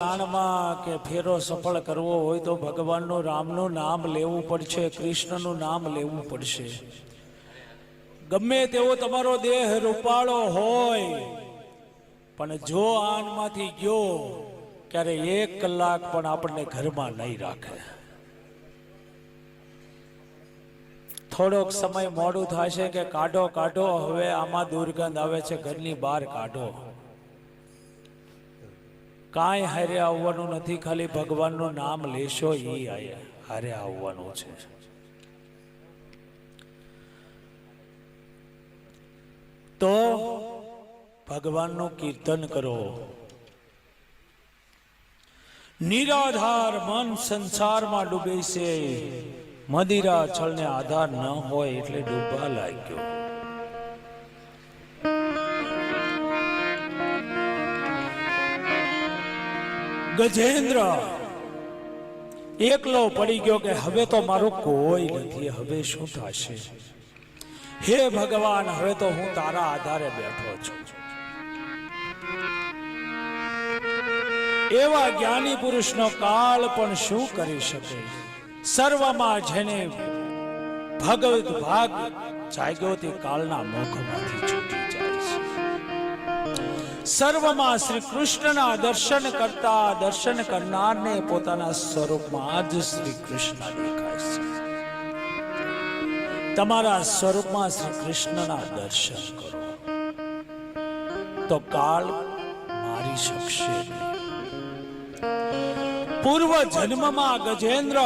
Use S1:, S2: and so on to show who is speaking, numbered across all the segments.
S1: આણમાં કે ફેરો સફળ કરવો હોય તો ભગવાનનું રામનું નામ લેવું પડશે, કૃષ્ણનું નામ લેવું પડશે. ગમે તેવો તમારો દેહ રૂપાળો હોય પણ જો આનમાંથી ગયો ત્યારે 1 કલાક પણ આપણને ઘરમાં નહીં રાખે. થોડોક સમય મોડું થશે કે કાઢો કાઢો, હવે આમાં દુર્ગંધ આવે છે, ઘરની બહાર કાઢો. કાંઈ હારે આવવાનું નથી, ખાલી ભગવાનનું નામ લેશો એ હારે આવવાનું છે. તો ભગવાનનું કીર્તન કરો. નિરાધાર મન સંસારમાં ડૂબે છે, મદિરા છળને આધાર ન હોય એટલે ડૂબવા લાગ્યો. ગજેન્દ્ર એકલો પડી ગયો કે હવે તો મારું કોઈ નથી, હવે શું થશે? હે ભગવાન, હવે તો હું તારા આધારે બેઠો છું. એવા જ્ઞાની પુરુષનો કાળ પણ શું કરી શકે? સર્વમાં જેને ભગવત ભાગ જાગ્યો તે કાળના મુખમાંથી છૂટી જાય છે. સર્વમાં શ્રી કૃષ્ણના દર્શન કરતા દર્શન કરનારને પોતાના સ્વરૂપમાં જ શ્રી કૃષ્ણ દેખાય છે. તમારા સ્વરૂપમાં શ્રી કૃષ્ણના દર્શન કરો તો કાળ મારી શકશે નહીં. પૂર્વ જન્મમાં ગજેન્દ્ર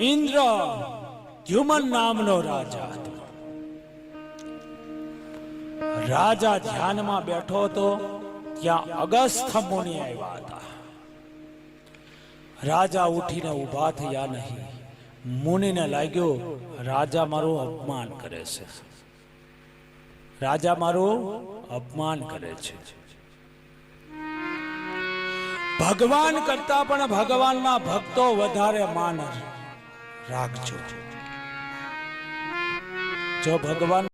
S1: ઇન્દ્ર દ્યુમન નામનો રાજા હતો. રાજા ધ્યાનમાં બેઠો હતો, ત્યાં અગસ્ત્ય મુનિ આવ્યા હતા. રાજા ઉઠીને ઊભા થયા નહીં. મુનિને લાગ્યું રાજા મારું અપમાન કરે છે, રાજા મારું અપમાન કરે છે. ભગવાન કરતા પણ ભગવાનના ભક્તો વધારે માન રાખજો. જો ભગવાન